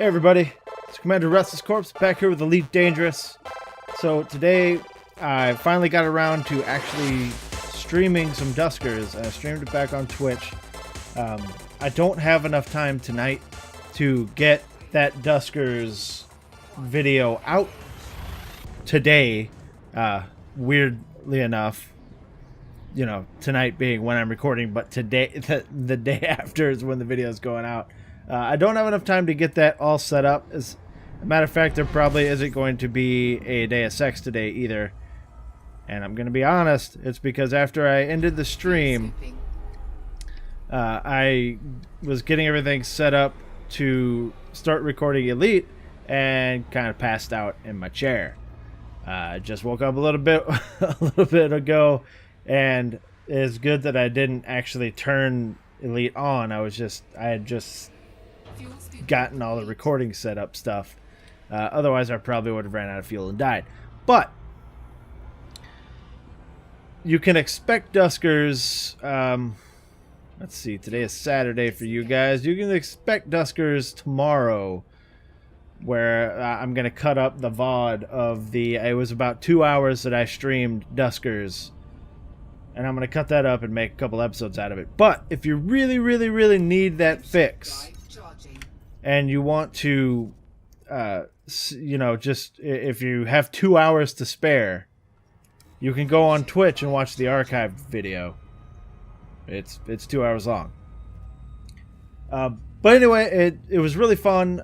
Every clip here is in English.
Hey everybody, it's Commander RestlessCorpse back here with Elite Dangerous. So today I finally got around to actually streaming some Duskers, and I streamed it back on Twitch. I don't have enough time tonight to get that Duskers video out today, weirdly enough. You know, tonight being when I'm recording, but today, the day after is when the video is going out. I don't have enough time to get that all set up. As a matter of fact, there probably isn't going to be a day of sex today either. And I'm going to be honest, it's because after I ended the stream, I was getting everything set up to start recording Elite and kind of passed out in my chair. I just woke up a little bit ago, and it's good that I didn't actually turn Elite on. I had just gotten all the recording setup stuff. Otherwise, I probably would have ran out of fuel and died. But you can expect Duskers. Let's see. Today is Saturday for you guys. You can expect Duskers tomorrow, where I'm gonna cut up the VOD of the. It was about 2 hours that I streamed Duskers, and I'm gonna cut that up and make a couple episodes out of it. But if you really need that fix, and you want to, you know, just if you have 2 hours to spare, you can go on Twitch and watch the archived video. It's 2 hours long. But anyway, it was really fun.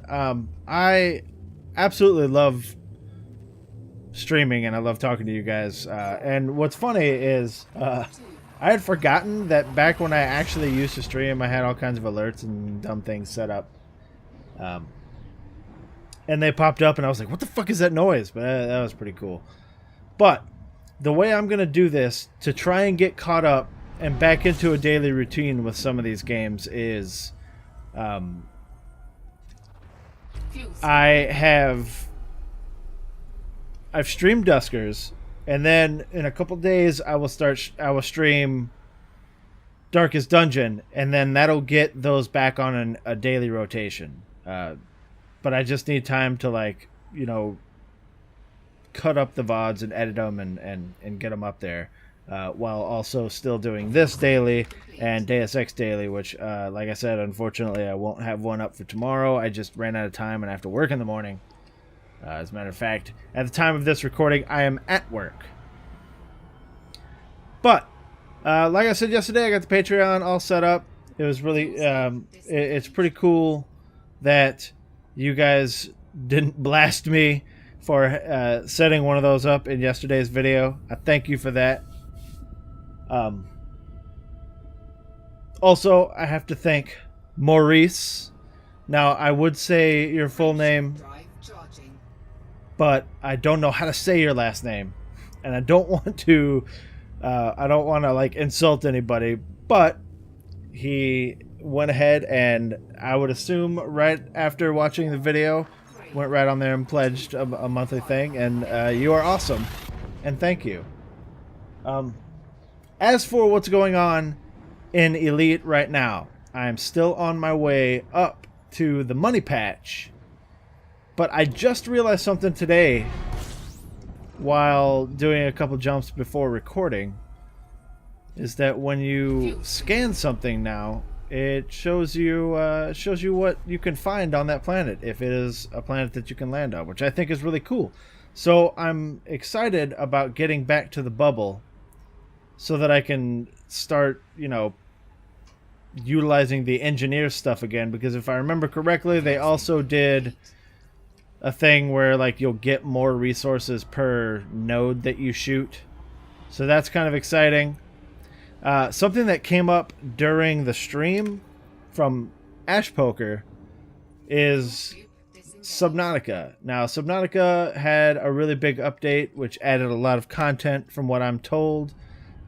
I absolutely love streaming, and I love talking to you guys. And what's funny is I had forgotten that back when I actually used to stream, I had all kinds of alerts and dumb things set up. And they popped up, and I was like, what the fuck is that noise? But that was pretty cool. But the way I'm going to do this to try and get caught up and back into a daily routine with some of these games is I've streamed Duskers, and then in a couple days I will stream Darkest Dungeon, and then that'll get those back on a daily rotation. But I just need time to, like, you know, cut up the VODs and edit them and get them up there, while also still doing this daily and Deus Ex daily, which, like I said, unfortunately I won't have one up for tomorrow. I just ran out of time and I have to work in the morning. As a matter of fact, at the time of this recording, I am at work. But like I said yesterday, I got the Patreon all set up. It was really, it's pretty cool that you guys didn't blast me for setting one of those up in yesterday's video. I thank you for that. Also, I have to thank Maurice. Now, I would say your full name, but I don't know how to say your last name, and I don't want to like insult anybody, but he went ahead and I would assume right after watching the video went right on there and pledged a monthly thing, and you are awesome, and thank you. As for what's going on in Elite right now, I'm still on my way up to the money patch, but I just realized something today while doing a couple jumps before recording, is that when you scan something now, it shows you what you can find on that planet, if it is a planet that you can land on, which I think is really cool. So I'm excited about getting back to the bubble so that I can start, you know, utilizing the engineer stuff again, because if I remember correctly, they also did a thing where, like, you'll get more resources per node that you shoot. So that's kind of exciting. Something that came up during the stream from Ashpoker is Subnautica. Now, Subnautica had a really big update, which added a lot of content from what I'm told.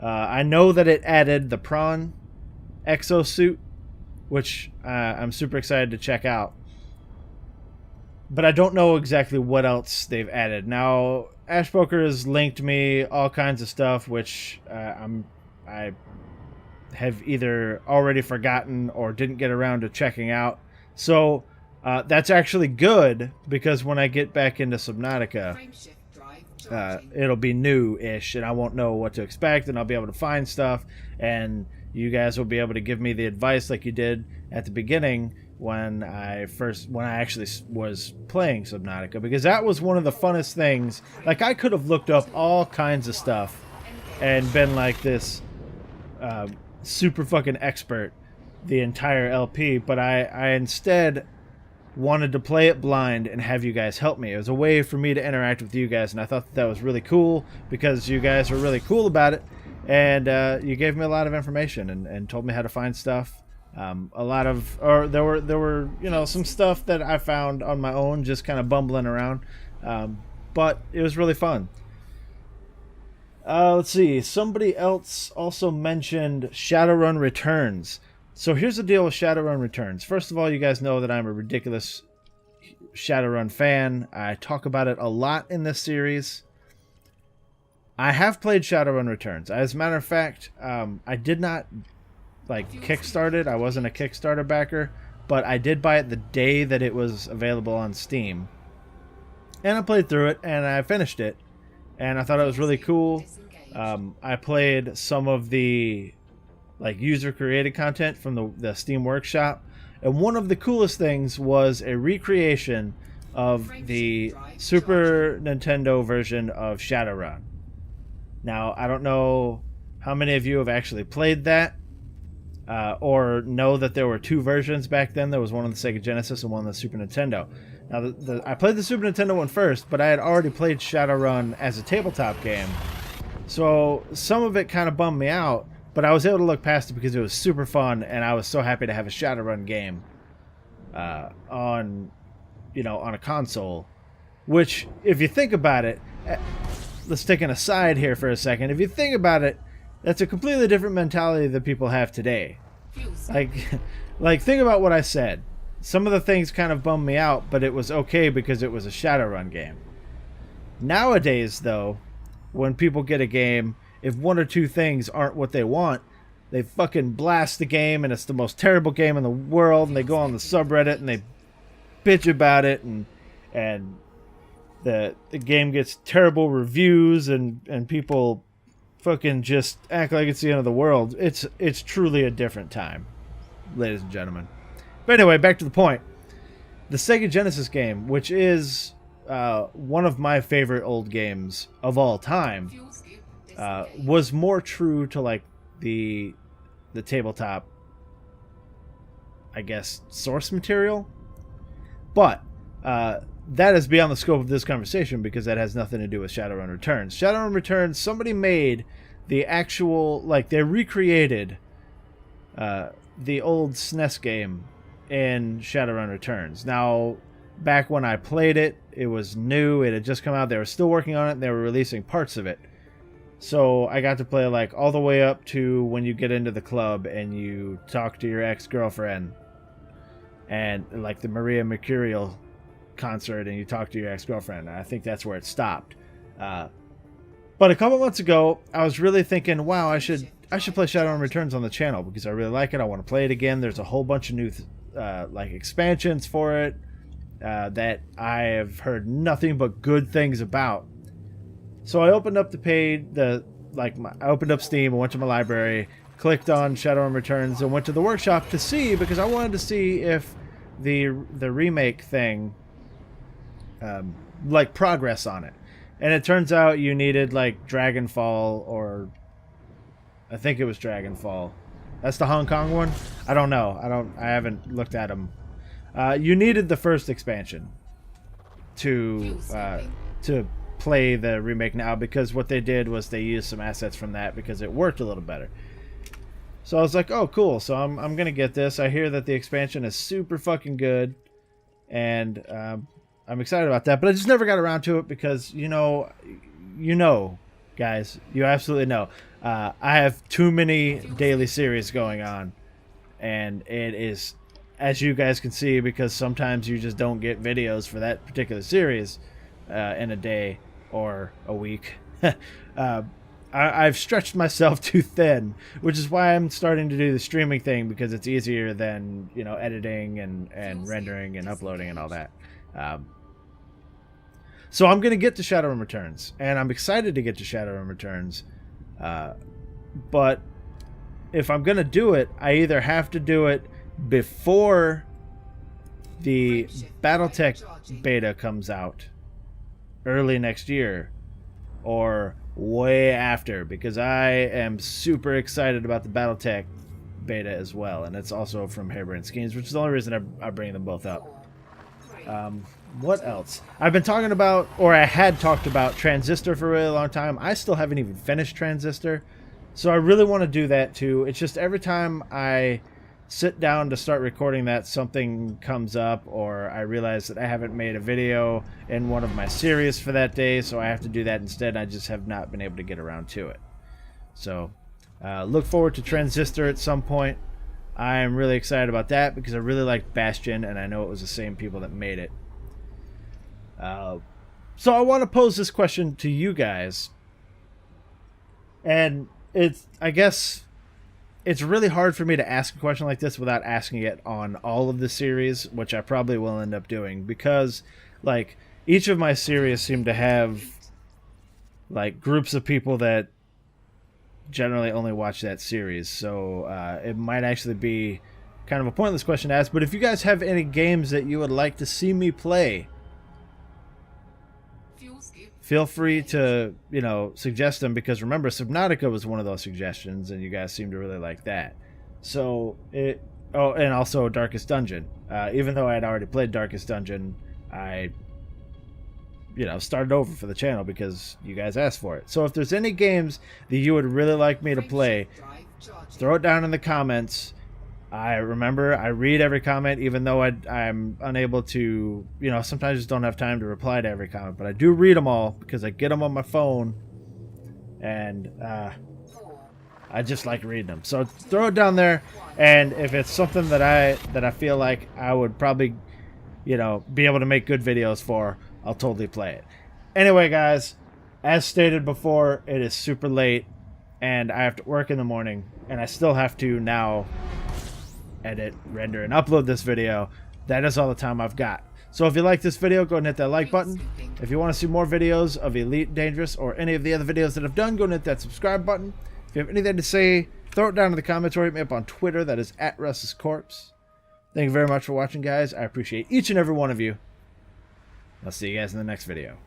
I know that it added the prawn exosuit, which I'm super excited to check out. But I don't know exactly what else they've added. Now, Ashpoker has linked me all kinds of stuff, which I have either already forgotten or didn't get around to checking out. So That's actually good, because when I get back into Subnautica, it'll be new-ish, and I won't know what to expect, and I'll be able to find stuff, and you guys will be able to give me the advice like you did at the beginning when I actually was playing Subnautica, because that was one of the funnest things. Like, I could have looked up all kinds of stuff and been like this super fucking expert the entire LP, but I instead wanted to play it blind and have you guys help me. It was a way for me to interact with you guys, and I thought that was really cool, because you guys were really cool about it, and you gave me a lot of information and told me how to find stuff. There were you know, some stuff that I found on my own, just kind of bumbling around, but it was really fun. Let's see, somebody else also mentioned Shadowrun Returns. So here's the deal with Shadowrun Returns. First of all, you guys know that I'm a ridiculous Shadowrun fan. I talk about it a lot in this series. I have played Shadowrun Returns. As a matter of fact, I did not kickstart it. I wasn't a Kickstarter backer, but I did buy it the day that it was available on Steam. And I played through it, and I finished it. And I thought it was really cool. I played some of the user created content from the Steam Workshop, and one of the coolest things was a recreation of the Super Nintendo version of Shadowrun. Now, I don't know how many of you have actually played that, or know that there were two versions back then. There was one on the Sega Genesis and one on the Super Nintendo. Now, I played the Super Nintendo one first, but I had already played Shadowrun as a tabletop game, so some of it kind of bummed me out. But I was able to look past it because it was super fun, and I was so happy to have a Shadowrun game on a console. Which, if you think about it, let's take an aside here for a second. If you think about it, that's a completely different mentality that people have today. Like think about what I said. Some of the things kind of bummed me out, but it was okay because it was a Shadowrun game. Nowadays, though, when people get a game, if one or two things aren't what they want, they fucking blast the game, and it's the most terrible game in the world, and they go on the subreddit and they bitch about it, and the game gets terrible reviews, and people fucking just act like it's the end of the world. It's truly a different time, ladies and gentlemen. But anyway, back to the point. The Sega Genesis game, which is one of my favorite old games of all time, was more true to the tabletop, I guess, source material. But that is beyond the scope of this conversation, because that has nothing to do with Shadowrun Returns. Shadowrun Returns, somebody made the actual, they recreated the old SNES game in Shadowrun Returns. Now, back when I played it, it was new. It had just come out. They were still working on it, and they were releasing parts of it. So I got to play all the way up to when you get into the club and you talk to your ex-girlfriend, and the Maria Mercurial concert, and you talk to your ex-girlfriend. I think that's where it stopped. But a couple months ago, I was really thinking, wow, I should play Shadowrun Returns on the channel, because I really like it. I want to play it again. There's a whole bunch of new expansions for it that I have heard nothing but good things about. So I opened up the page, I opened up Steam, I went to my library, clicked on Shadowrun Returns, and went to the workshop to see, because I wanted to see if the remake thing, progress on it. And it turns out you needed Dragonfall, or I think it was Dragonfall. That's the Hong Kong one? I don't know. I haven't looked at them. You needed the first expansion to play the remake now, because what they did was they used some assets from that because it worked a little better. So I was like, oh, cool. So I'm going to get this. I hear that the expansion is super fucking good, and I'm excited about that, but I just never got around to it because, you know, guys, you absolutely know. I have too many daily series going on, and it is, as you guys can see, because sometimes you just don't get videos for that particular series in a day or a week. I've stretched myself too thin, which is why I'm starting to do the streaming thing, because it's easier than, you know, editing and rendering and uploading and all that. So I'm going to get to Shadowrun Returns, and I'm excited to get to Shadowrun Returns. But if I'm going to do it, I either have to do it before the Battletech beta comes out early next year, or way after, because I am super excited about the Battletech beta as well, and it's also from Harebrained Schemes, which is the only reason I bring them both up. What else? I've been talking about, or I had talked about, Transistor for a really long time. I still haven't even finished Transistor, so I really want to do that too. It's just every time I sit down to start recording that, something comes up, or I realize that I haven't made a video in one of my series for that day, so I have to do that instead. I just have not been able to get around to it. So look forward to Transistor at some point. I am really excited about that because I really liked Bastion, and I know it was the same people that made it. So I want to pose this question to you guys, and I guess it's really hard for me to ask a question like this without asking it on all of the series, which I probably will end up doing, because like each of my series seem to have like groups of people that generally only watch that series, so it might actually be kind of a pointless question to ask. But if you guys have any games that you would like to see me play, feel free to, you know, suggest them, because remember, Subnautica was one of those suggestions, and you guys seem to really like that. So oh, and also Darkest Dungeon. Even though I had already played Darkest Dungeon, I, you know, started over for the channel because you guys asked for it. So if there's any games that you would really like me to play, throw it down in the comments. I read every comment, even though I'm unable to, you know, sometimes I just don't have time to reply to every comment, but I do read them all because I get them on my phone, and I just like reading them. So throw it down there, and if it's something that I feel like I would probably, you know, be able to make good videos for, I'll totally play it. Anyway, guys, as stated before, it is super late, and I have to work in the morning, and I still have to now edit, render, and upload this video. That is all the time I've got. So if you like this video, go and hit that like button. If you want to see more videos of Elite Dangerous or any of the other videos that I've done, go and hit that subscribe button. If you have anything to say, throw it down in the comments or hit me up on Twitter. That is @RestlessCorpse. Thank you very much for watching, guys. I appreciate each and every one of you. I'll see you guys in the next video.